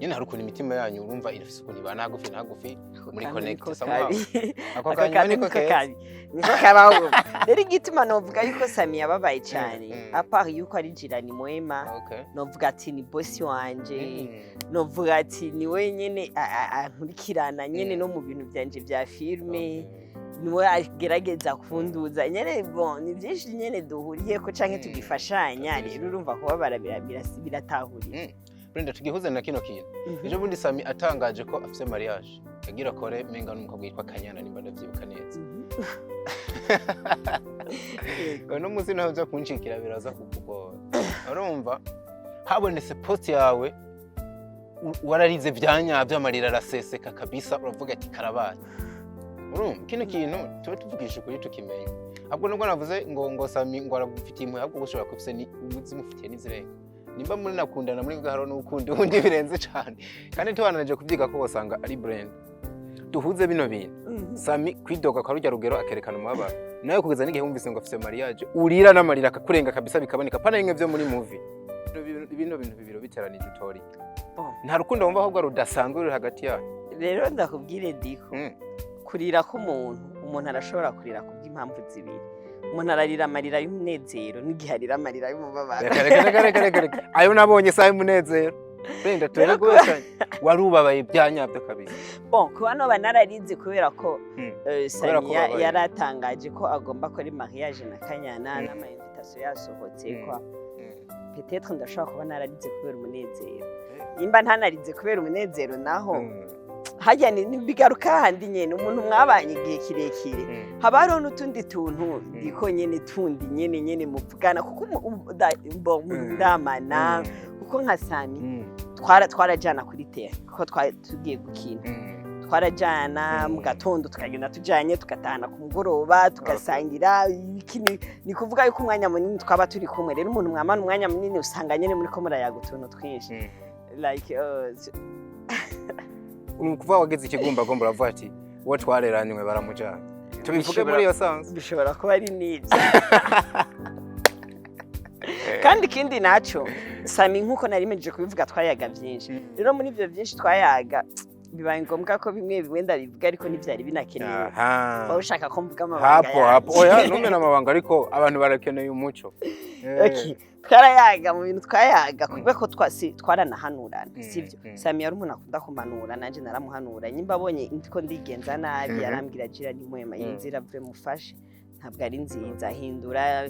nyine hari ukuntu imitima yanyu urumva irafise ukuntu ibana hagufi muri connect somehow ako kanya niko kabi niko kabaho rero igituma novuga yuko Sammy yababaye cyane apart yuko ari jirani mwema novuga ati ni boss wanje novuga ati ni wenyene ankurikirana nyene no mu bintu byanje bya filme niwe agerageza kunduza nyene bon ni byinshi nyene duhuriye ko canke tugifashanya rero urumva ko biratahuriye Brenda tugihuze na kino kintu ejo bundi Sammy atangaje ko afise mariage agira kore menga n'umukobwa yitwa Kanyana nimba ndavyibuka neza no muzi naho byo kunshikira biraza kukugora urumva habonetse post yawe wararize vyanyavyo amarira araseseka kabisa uravuga ati karabaye urumva kino kintu tuba tuvugisha kuri tukimenya ahubwo nubwo navuze ngo Sammy ngo aragufitiye imwe ahubwo gushobora kufise ni umuzimufitiye n'izirenga nimba muri nakundana muri gaharo n'ukundi undi birenze cyane kandi tubananaje kuvyiga ko bosanga ari Brenda duhuze bino bintu Sammy kwidoga kwa rujya rugero akerekana umubabaro nayo kugeza n'igihe wumvise ngo afise mariage urira n'amarira akakurenga kabisa bikaboneka pana bimwe byo muri movie bino bintu bibiro biteranije utori nta rukundo wumva ahubwo rudasanzwe ruri hagati yayo rero ndakubwire diko kurira ko umuntu arashobora kurira ku bw'impamvu zibiri umuntu ararira amarira y'umunezero n'igihe arira amarira y'umubabaro reka ayo nabonye saye umunezero Brenda turere gwesanye warubabaye byanyabyo kabisa bon kuba no banararize kubera ko Sammy yaratangaje ko agomba kuri mariage na Kanyana n'ama invitation yasohotse kwa peut-être ndashaka kuba nararize kubera umunezero nimba ntanarize kubera umunezero naho hajya ni bigaruka handi nyene umuntu mwabanye igihe kirekire habaro n'utundi tuntu diko nyene tundi nyene muvugana kuko ndamana kuko nka Sammy twarajana kuri terre kuko tugiye gukina twarajana mu gatondo tukagenda tujanye tugatahana ku mugoroba tugasangira ni kuvuga yuko umwanya munini twaba turi kumwe rero umuntu mwamana umwanya munini usanga nyene muri ko murayaga utuntu twinshi like kuva wageze ikigumba gomba uravuga ati uwo twareranywe baramujana tubivuge muri iyo sanse bishobora kuba ari nibyo kandi ikindi naco Sammy nkuko narimejeje kubivuga twayaga byinshi rero muri ibyo byinshi twayaga bibaye ngombwa ko bimwe ndabivuga ariko ntibyari binakenewe bawushaka ko mvuga amabanga hapo oya numena amabanga ariko abantu barakeneye umuco twarayaga mu bintu twayaga kubera ko twaranahanurana sivyo Sammy yari umuntu akunda kumanura nanje naramuhanura nyimba abonye ndiko ndigenza nabi yarambwira jira ni mwema inzira vure mufashe ntabwo ari nziza hindura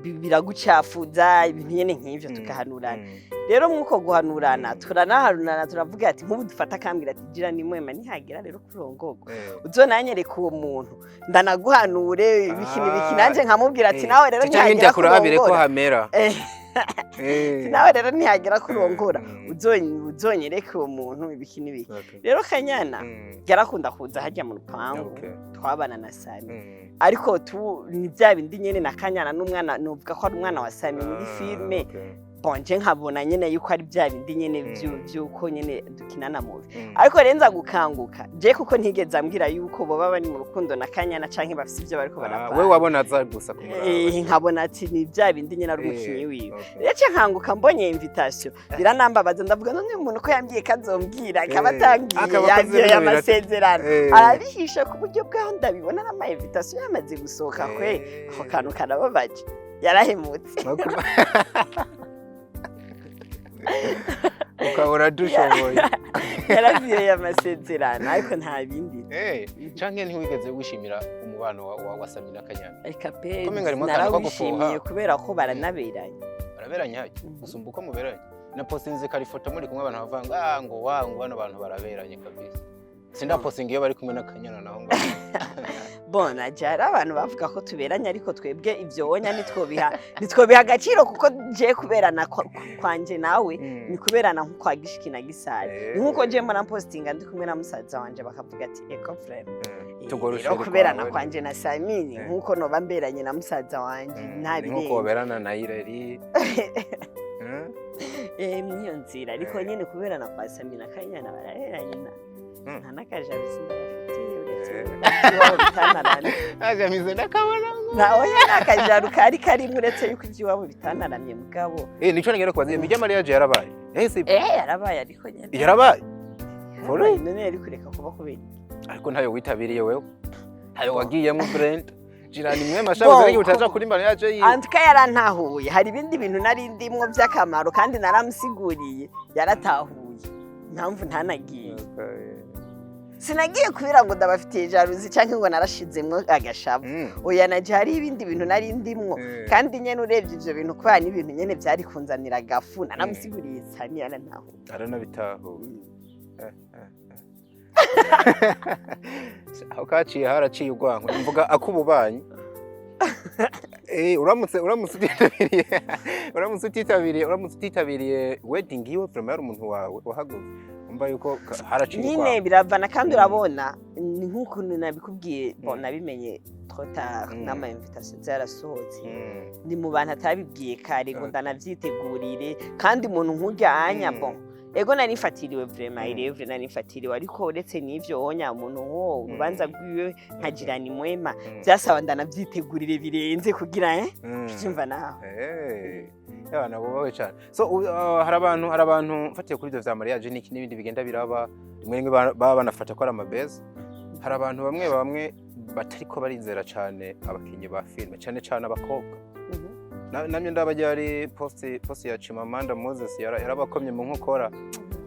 biragucafuza ibintu nyene nk'ivyo tugahanurana rero mwuko guhanurana turanaharunana turavuga ati nk'ubu dufata kambwira ati jira ni mwema ntihagira rero kurongogwa uzonanyereka uwo muntu ndanaguhanure ibiki nanje nkamubwira ati nawe rero ntihagira kurabire ko hamera nawe rero ntihagira kurongora uzonyereka uwo muntu ibiki rero Kanyana yarakunda kuza hajya mu rupangu twabana na Sammy ariko ni bya bindi nyene na Kanyana n'umwana nuvuga ko ari umwana wa Sammy muri filme bonje nkabona nyene yuko ari bya bindi nyene byuko nyene dukinana mu ariko renza gukanguka je kuko ntigeze ambwira yuko boba bari mu rukundo na Kanyana canke bafise ibyo bariko barapfa we wabona za gusa kumuraba nkabona ati ni bya bindi nyene ari umukinyi wiwe rece nkanguka mbonye invitation biranambabaza ndavuga none umuntu ko yambwiye kazombwira kabatangiye yagiye yamasezerano arabihisha ku buryo bwaho ndabibona n'ama invitation yamaze gusohoka kwe ako kantu karababaje yarahemutse ukabura dushoboye yaragiye amasezerano ariko nta bindi canke ntiwigeze wishimira umubano wa Sammy na Kanyana reka pe narawishimiye kubera ko baranaberanye baraberanye gusumba uko muberanye na postinze kari foto muri kumwe abantu bavanga ngo bano bantu baraberanye kabisa sindapostinga iyo bari kumwe n'akanyana naho ngo bona jara abantu bavuga ko tuberanye ariko twebwe ivyo wonya nitwobiha agaciro kuko je kuberana kwanje nawe ni kuberana nko kwa gishiki na gisare nkuko je mbona postinga ndi kumwe na musaza wanje bakavuga ati eko frame tugorusha kuberana kwanje na SAMMY nkuko no bamberanye na musaza wanje nta birenze nkuko baberana na Ireri niyo nzira ariko nyene kuberana kwa SAMMY na kanyana barareranye nta nakajabisi ajamize ndakabona nawe yakajaru kari muretse yuko ivy'iwabo bitanaramye mugabo nico ngero kwazi mijya mariage yarabaye yarabaye ariko nyene yarabaye none yari kureka kuba kubera ariko ntayo witabiriye wewe ntayo wagiyemo BRENDA jirani mwe mashabuze rege utaja kuri mariage yiwe antuka yarantahuye hari ibindi bintu nari ndimwo by'akamaro kandi naramusiguriye yaratahuye mpamvu ntanagiye sinagiye kubera ngo ndabafitiye jaruzi canke ngo narashizemwo agashabo oya naje hari ibindi bintu nari ndimwo kandi nyene urebye ivyo bintu kwa ni ibintu nyene byari kunzanira gafu naramusiguriye cyane yarantahuye aranabitahuye aho kaciye haraciye urwanko mvuga akububanyi uramutse utitabiriye wedding yiwe premier umuntu wawe wahaguze umva yuko haraciye urwanko nyine biravana kandi urabona ni nk'ukuntu nabikubwiye nabimenye trop tard n'ama invitation zarasohotse ndi mu bantu atabibwiye kare ngo ndanavyitegurire kandi umuntu nk'ujyanya ego nanifatiriwe vraiment irevre nanifatiriwe ariko uretse n'ivyo wonya umuntu nko urubanza rwiwe nkagirana imwema byasaba ndanavyitegurire birenze kugira cyumva naho yana bobawe cyane so hari abantu mfatiye kuri ivyo vya mariage n'ibindi bigenda biraba rimwe baba banafata ko ari amabeza hari abantu bamwe batariko barizera cyane abakinyi ba filme cyane abakobwa namye ndabajyari post ya CHIMAMANDA Moses yarabakomye mu nkokora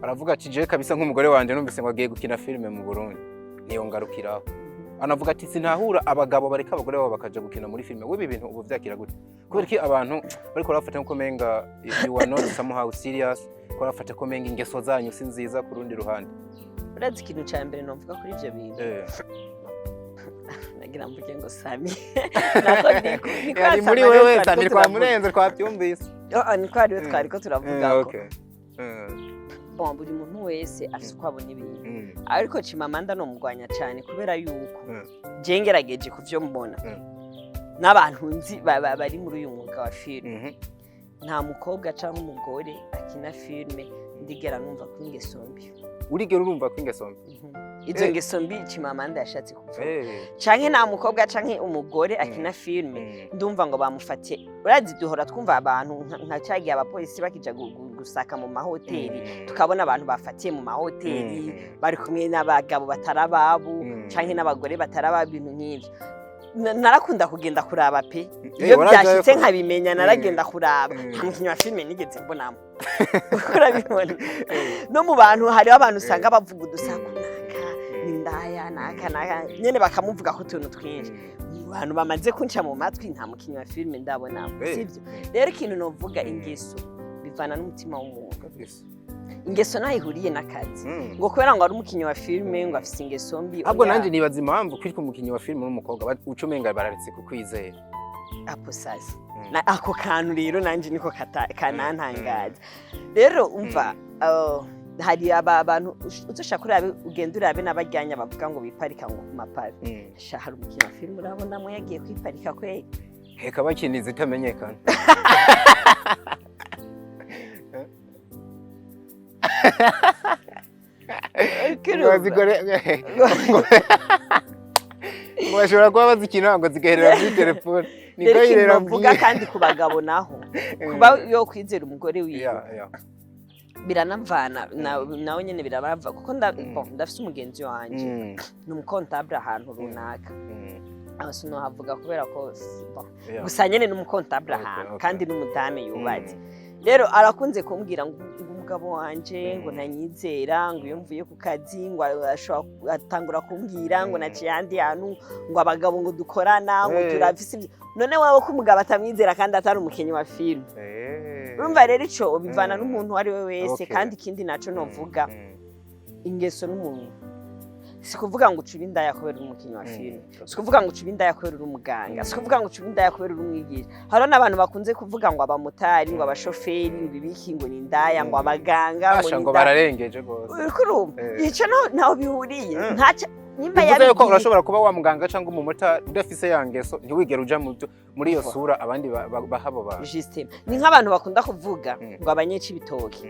aravuga ati je kabisa nk'umugore wanje numvise ngo agiye gukina filme mu Burundi niyo ngarukiraho anavuga ati sinahura abagabo bareka abagore babo bakaja gukina muri filme we ibintu ubu vyakira gute kubera ki abantu bariko bafata nko menga you are not somehow serious ko bafata ko menga ingeso zanyu sinziza ku rundi ruhande urazi ikintu cya mbere novuga kuri ivyo bintu nagira mvuge ngo SAMMY ni muri wewe SAMMY kwa murenze twabyumvise niko ariwe twariko turavuga ko buri muntu wese afise uko abona ibintu ariko CHIMAMANDA no mugwanya cyane kubera yuko je ngerageje kuvyo mbona n'abantu nzi bari muri uyu mwuga wa filme nta mukobwa cyangwa umugore akina filme ndigera numva ko ingeso mbi urigera urumva ko ingeso mbi izo ngeso mbi CHIMAMANDA yashatse kuvuga canke nta mukobwa canke umugore akina filme ndumva ngo bamufatiye urazi duhora twumva abantu nka cyagiye abapolisi bakija gusaka mu mahoteli tukabona abantu bafatiye mu mahoteli bari kumwe n'abagabo batarababo canke n'abagore batarababo ibintu nk'ivyo narakunda kugenda kuraba pe iyo byashitse nkabimenya naragenda kuraba umukinnyi wa filme nigeze mbonamo urabibona no mu bantu hari abantu usanga bavuga udusaku indaya naka nyene bakamuvuga ko tuntu twinshi abantu bamaze kunca mu matwi nta mukinnyi wa filme ndabona sivyo rero ikintu novuga ingeso bivana n'umutima w'umuntu ingeso nayo ihuriye n'akazi ngo kubera ngo ari umukinnyi wa filme ngo afise ingeso mbi ahubwo nanje nibaza impamvu kwitwa umukinnyi wa filme n'umukobwa ucumenga bararetse kukwizera apo sasa ako kantu rero nanje niko kanantangaza rero umva hari abantu uzoshaka kurabe ugenda urabe n'abajyanya bavuga ngo biparika ngo ku mapave shahara umukinnyi wa filme urabona mo yagiye kwiparika kwe heka bakiniza itamenyekana ngo bashobora kuba bazikina ngo zigaherera muri telefone niko yirera mvuga kandi ku bagabo naho kuba yo kwizera umugore wiwe biranavana nawe nyene birabava kuko ndafise umugenzi wanje ni umukontabule ahantu runaka abasuno havuga kubera ko gusa nyene ni umukontabule ahantu kandi n'umudame yubatse rero arakunze kumbwira ngo umugabo wanje ngo ntanyizera ngo iyo mvuye ku kazi ngo atangura kumbwira ngo naciye handi hantu ngo abagabo ngo dukorana ngo turafise none wawe ko umugabo atamwizera kandi atari umukenyi wa filme urumva rero ico bivana n'umuntu ari we wese kandi ikindi naco novuga ingeso n'umuntu si kuvuga ngo ucuba indaya kubera umukinnyi wa filime, si kuvuga ngo ucuba indaya kubera uri umuganga, si kuvuga ngo ucuba indaya kubera uri umwigisha. Hariho n'abantu bakunze kuvuga ngo abamotari, ngo abashoferi, ngo ibiki, ngo ni indaya, ngo abaganga, ngo bararengeje gose. Urumva ico naho bihuriye ntaca nyimba yabivuze ko urashobora kuba wa muganga cyangwa umumotari udafise ya ngeso ntiwigere uja muri iyo sura abandi bahabo ba. Justement ni nk'abantu bakunda kuvuga ngo abanyecibitoki,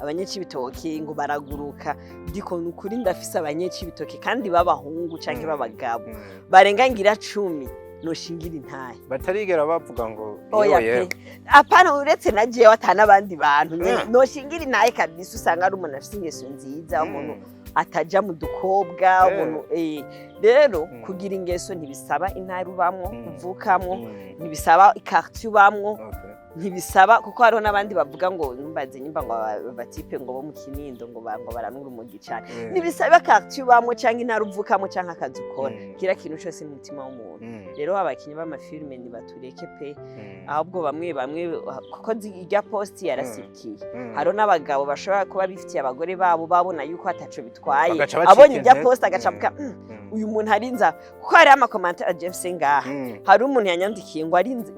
abanyecibitoki ngo baraguruka, ndiko nukuri ndafise abanyecibitoki kandi babahungu canke babagabo barenga ngira 10 noshingira intaye batarigera bavuga ngo yewe apana uretse na jewe atana abandi bantu noshingira intaye kabisa. Usanga ari umuntu afise ingeso nziza, umuntu ataja mu dukobwa, umuntu rero kugira ingeso ntibisaba intare ubamwo uvukamwo, ntibisaba ikarti ubamwo, ntibisaba kuko hariho n'abandi bavuga ngo numbaze nyimba ngo batipe ngo bo mu Kinindo ngo baranura umugi cyane, ntibisaba ikarti ubamwo cyangwa intare uvukamwo cyangwa akazi ukora, kira kintu cyose mu mutima w'umuntu. Rero abakinyi b'amafilme ni batureke pe, ahubwo bamwe kuko irya post yarasikiye, hariho n'abagabo bashobora kuba bifitiye abagore babo babona yuko ataco bitwaye, abonye irya post agacavuga uyu muntu arinza, kuko hari amakomantere James ngaha, hari umuntu yanyandikiye ngo arinza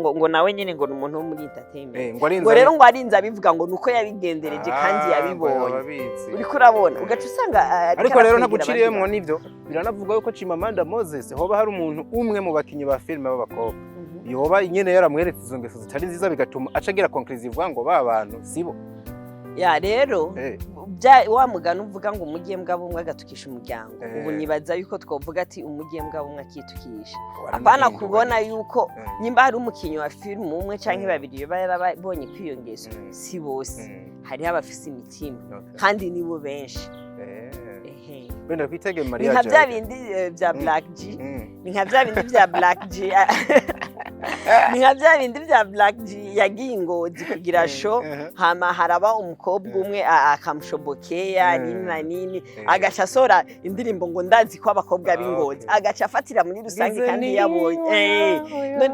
ngo nawe nyene ngo umuntu wo muri entertainment ngo rero ngo arinza bivuga ngo nuko yabigendereje kandi yabibonye. Uriko urabona ugaca usanga ariko rero ntaguciriyemwo nivyo biranavuga yuko Chimamanda Moses hoba hari umuntu umwe mu bakinyi ba filime b'abakobwa yoba nyene yaramweretse izo ngeso zitari nziza bigatuma acagira conclusive ngo ba bantu sibo. Ya rero wa mugani uvuga ngo umugembwa bumwe agatukisha umuryango, ubu nibaza yuko twovuga ati umugembwa bumwe akitukisha, apana kubona yuko nyimba hari umukinyi wa filime umwe canke babiri barabonye kwiyongeso, si bose hari abafise imitima kandi nibo benshi. Brenda kwitege Maria nka bya bindi bya Black G, nka bya bindi bya Black G ni nka bya bindi bya Black G yagiye Ingozi kugira show, hama haraba umukobwa umwe akamushobokeya nini agaca sora indirimbo ngo ndazi ko abakobwa b'Ingozi, agaca afatira muri rusange kandi yabonye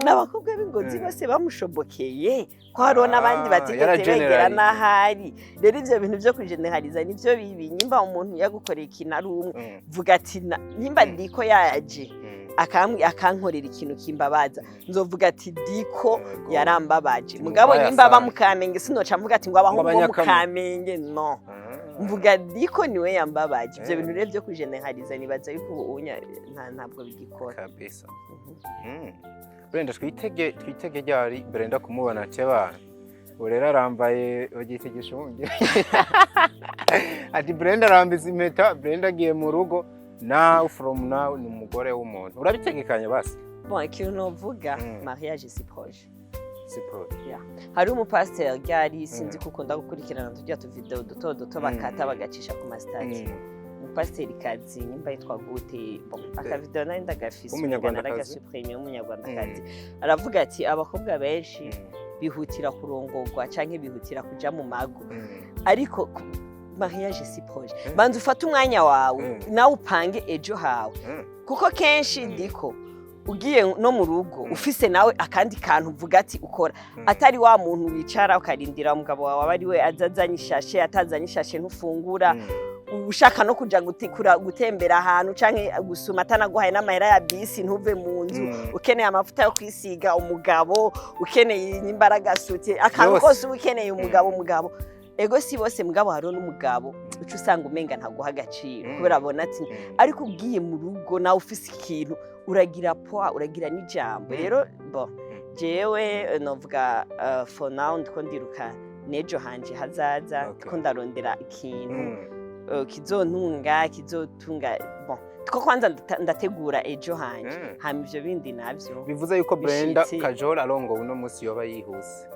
n'abakobwa b'Ingozi bose bamushobokeye ko hariho n'abandi batigeze begera n'ahari. Rero ivyo bintu vyo kujeneraliza nivyo bibi. Nyimba umuntu yagukoreye ikintu ari umwe vuga ati nyimba ndiko yaje akankorera ikintu kimbabaza, nzovuga ati diko yarambabaje. Mugabo nyimba bamukamenge sinoca mvuga ati ngo abahungu bo mukamenge no, mvuga diko niwe yambabaje. Ivyo bintu rero vyo kujeneraliza nibaza yuko ubunya ntabwo bigikora kabisa. Brenda twitege ryari Brenda kumubona cyabana urera arambaye bagitegesha ubundi ati Brenda arambiza impeta, Brenda agiye mu rugo now from now ni umugore w'umuntu. Urabitegekanye basi? Bon, ikintu novuga mariage si proche. Hari umupasiteri ryari sinzi kuko ndagukurikirana tujya video duto bakata bagacisha ku mastati. Umupasiteri kazi nyimba yitwa gute, aka video nari ndagafise umunyarwandakazi umunyarwandakazi aravuga ati abakobwa benshi bihutira kurongorwa canke bihutira kuja mu mago, ariko mariage si proche. Banza ufata umwanya wawe nawe upange ejo hawe, kuko kenshi ndiko ugiye no mu rugo ufise nawe akandi kantu uvuga ati ukora, atari wa muntu wicara ukarindira umugabo wawe ari we azazanye ishashe, atazanye ishashe ntufungura, ushaka no kuja gutembera ahantu canke gusuma atanaguhaye n'amahera ya bisi ntuve mu nzu, ukeneye amavuta yo kwisiga umugabo, ukeneye imbaraga sute, akantu kose ukeneye umugabo. Ego si bose mugabo hariho n'umugabo uca usanga umenga ntaguha agaciro kubera abona ati ariko ugiye mu rugo nawe ufise ikintu uragira poa, uragira n'ijambo. Rero jewe novuga for now ndiko ndiruka nejo hanje hazaza, ko ndarondera ikintu kizontunga kizotunga two kwanza ndategura ejo hanje, hama ivyo bindi navyo bivuze yuko Brenda Kajol arongo uno musi yoba yihuse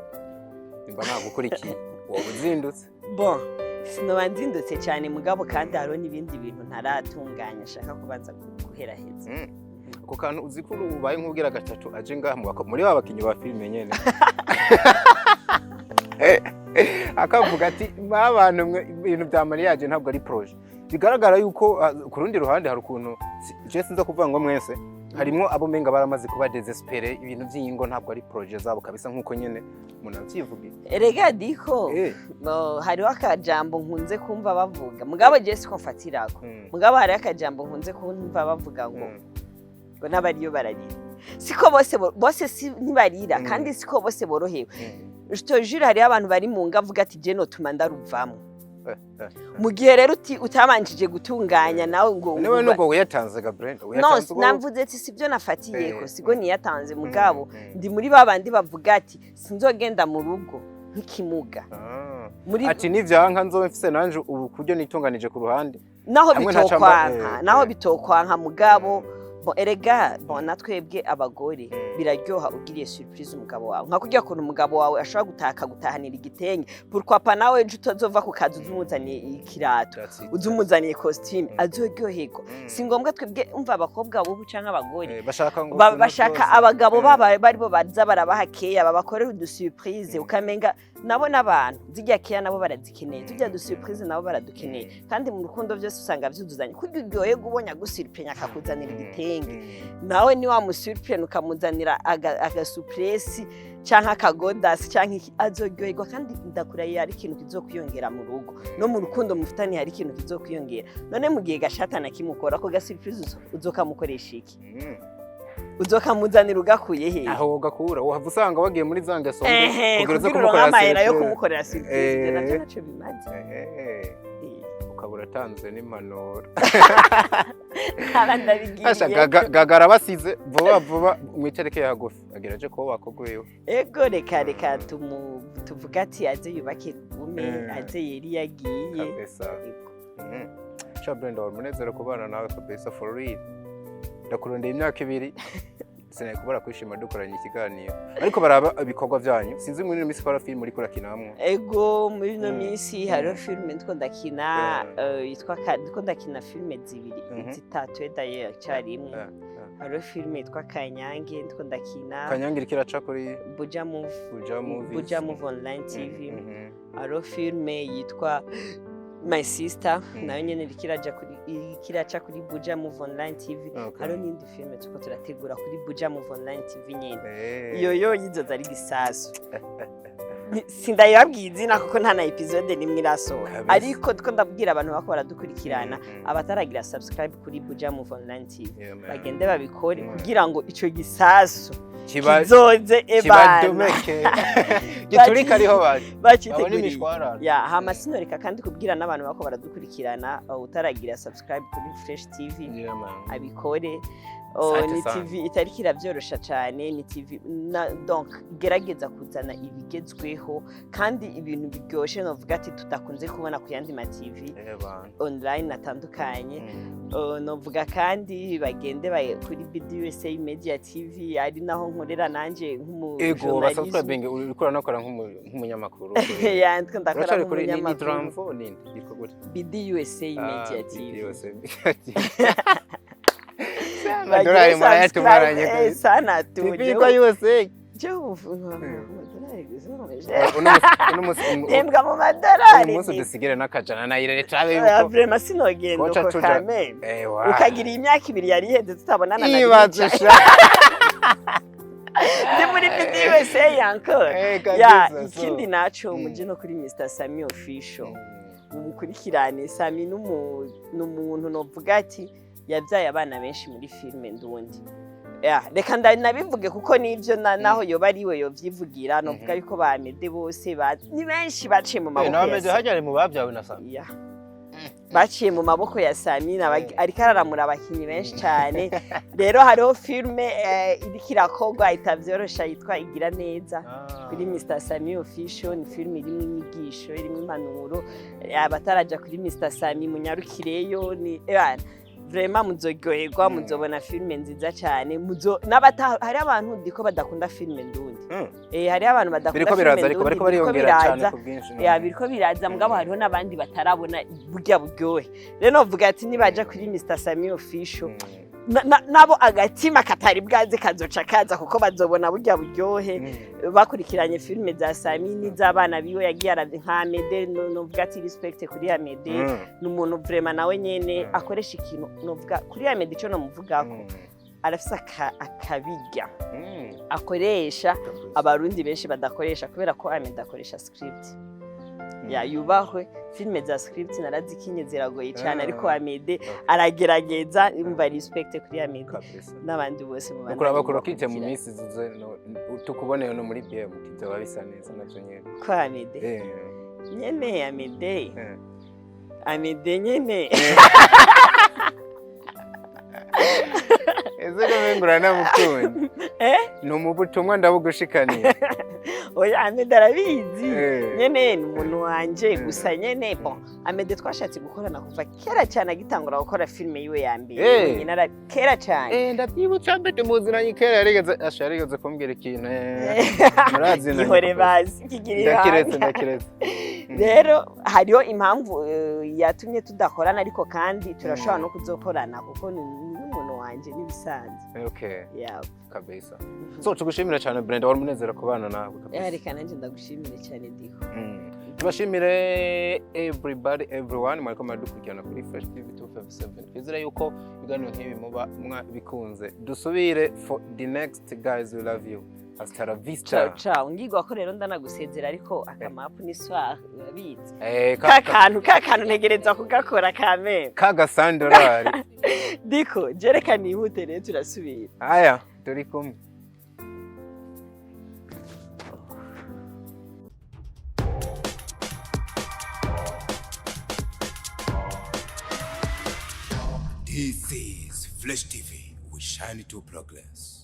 nimba nagukurikiye wowe uzindutse. Bon, sinoba nzindutse cyane mugabo kandi hariho n'ibindi bintu ntaratunganya shaka kubanza guheraheza. Ako kantu uzikuru ubaye nkubwira gatatu aje ngaha muri ba bakinyi ba filime nyene akavuga ati abantu mwe ibintu bya mariage ntabwo ari projet. Bigaragara yuko ku rundi ruhande hari ukuntu je sinza kuvuga ngo mwese harimo abo menga baramaze kuba desespere ibintu by'ingo ntabwo ari projet zabo kabisa nkuko nyene umuntu avyivugira erega diko hariho akajambo nkunze kumva bavuga mugabo je siko mfatirako mugabo hariho akajambo nkunze kumva bavuga ngo n'abariyo bararira siko bose ntibarira kandi siko bose borohewe je hariho abantu bari mu ngavuga ati je notuma ndaruvamo mu gihe rero utabanjije gutunganya nawe ngo niwe nuko uyatanze ga Brenda uyatanze namvuze ati sibyo nafatiyeko sigo niyatanze mugabo ndi muri babandi bavuga ati sinzogenda mu rugo nk'ikimuga ati nivyanka nzofise nanje ubu kuryo nitunganije ku ruhande naho bitokwanka mugabo erega natwebwe abagore biraryoha ugiriye surprise umugabo wawe nka kurya kuntu umugabo wawe ashobora gutahanira igitenge pourquoi nawe ejo utazova ku kazi uzumuzaniye ikirato uzumuzaniye costume azoryoherwa si ngombwa twebwe umva abakobwa bubu canke abagore bashaka abagabo baribo baza barabaha keya babakorera udusurprise ukamenga nabo n'abantu zijya keya nabo barazikeneye tujya dusurprise nabo baradukeneye kandi mu rukundo byose usanga vyuzuzanye kurya uryohe gubonya gusirpenya akakuzanira igitenge nawe ni wa musurprise ukamuzanira agasupresi canke akagodasi canke azoryoherwa kandi ndakuraye hari ikintu kizokwiyongera mu rugo no mu rukundo mufitani hari ikintu kizokwiyongera none mu gihe gashatana kimukora ko gasurprise uzokamukoresha iki uzokamuzanira ugakuye he aho ugakura uhava usanga wagiye muri za ngeso kugereza kumukorera amahera yo kumukorera surprise navyo naco bimaze ukabura tanze n'impanuro abandabigiye gagara basize vuba mwitereke yagufi ageraje ko bakogwewe ego reka tuvuga ati aze yubake ume aze yeri yagiye kabisa cha Brenda umunezero kubana nawe kabisa for real ndakurondeye imyaka 2 sinari kubara kwishima dukoranye ikiganiro ariko baraba ibikorwa byanyu sinzi muri no misi kwa film muri kurakinamwe ego muri no misi hari film ndiko ndakina yitwa ndiko ndakina film zibiri zitatu d'ailleurs cyarimwe hari film yitwa Kanyange ndiko ndakina Kanyange ikiraca kuri Buja Move online TV hari film yitwa My Sister nayo nyene ikiraca kuri Buja Move online TV haro n'indi film tuko turategura kuri Buja Move online TV nyene iyo yizoza ari gisasu sindayabwiye izina kuko nta na episode nimwe irasohoka ariko tuko ndabwira abantu bako baradukurikirana abataragira subscribe kuri Buja Move online TV bagende babikore kugira ngo ico gisasu kizoze ebana giturika ariho baciteguriye ya hama sinoreka kandi kubwira n'abantu bako baradukurikirana utaragira subscribe kuri Fresh TV abikore ni TV itariki iravyorosha cyane ni TV donc gerageza kuzana ibigezweho kandi ibintu biryoshe novuga ati tutakunze kubona ku yandi ma TV online atandukanye novuga kandi bagende kuri BRENDA Media TV ari naho nkorera nanje ego basafura benge urikora nakora nk'umunyamakuru ya ndiko ndakora nk'umunyamakuru ni BRENDA Media TV Madorari mara tumaranye sana tu biko yose Tembwa mu madorari umunsi dusigire n'akajana na irere trabe yuko vraiment sinogenda uko kame ukagira imyaka 2 yari iheze tutabonana na ibazusha ndi muri BRENDA yankore ya ikindi naco muje no kuri Mr SAMMY official umukurikirane SAMMY n'umuntu novuga ati yabyaye abana benshi muri filme ndundi reka nabivuge kuko nivyo naho yoba ariwe yovyivugira novuga yuko bamede bose ni benshi baciye mu maboko ya SAMMY hajyare mu babyawe na SAMMY baciye mu maboko ya SAMMY ariko araramura abakinyi benshi cyane rero hariho filme iriko irakorwa itavyorosha yitwa Igira Neza kuri Mr SAMMY official ni filme irimo inyigisho irimo impanuro abataraja kuri Mr SAMMY munyarukireyo ni vraiment muzoryoherwa muzobona filme nziza cyane hari abantu ndiko badakunda filme ndundi hari abantu badakunda filme ndundi biriko bariyongera cyane ku bwinshi biriko biraza mugabo hariho nabandi batarabona burya buryohe rero novuga ati nibaja kuri Mr SAMMY official nabo agatima katari bwaze kazoca kaza kuko bazobona burya buryohe bakurikiranye filme za SAMMY n'izabana biwe yagiye aravye nka Mede novuga ati respect kuri ya Mede n'umuntu vraiment nawe nyene akoresha ikintu novuga kuri ya Mede ico no muvugako arafise akabirya akoresha abarundi benshi badakoresha kubera ko Amede akoresha script yubahwe. Filme za script narazikinye ziragoye cyane ariko Amede aragerageza. Imva respect kuri Amede n'abandi bose mu bandi. Ukora bakora kite mu minsi zuze tukuboneye no muri BM kizo babisa neza navyo nyene. Ko Amede nyene Amede nyene eze gomengura namukundi no mu butumwa ndabugushikaniye. Oya Amede arabizi nyene ni umuntu wanje gusa nyene bon Amede twashatse gukorana kuva kera cyane agitangura gukora filme yiwe ya mbere nyine ara kera cyane. Ndabyibutsa Amede muziranye kera yarigeze kumbwira ikintu murazina ihore bazi kigira ndakiretse. Rero hariho impamvu yatumye tudakorana ariko kandi turashobora no kuzokorana kuko ni umuntu wanje nibisanzwe. Okay. Yeah. Kabisa. So tugushimira cyane Brenda, wari umunezero kubana nawe kabisa. Reka nanje ndagushimire cyane ndiko. Tubashimire everybody everyone mwariko muradukurikirana kuri Fresh TV 257. Twizera yuko ibiganiro nk'ibi muba bikunze. Dusubire for the next guys, we love you. Hasta la vista. Ciao. Ngigwa ko rero ndanagusezera ariko akamapu ni soir urabizi. Kakantu ntegereza kugakora kame. Kaga sandorari. Diko jereka nihute rero turasubira. Aya turi kumwe. This is Flesh TV. We shine to progress.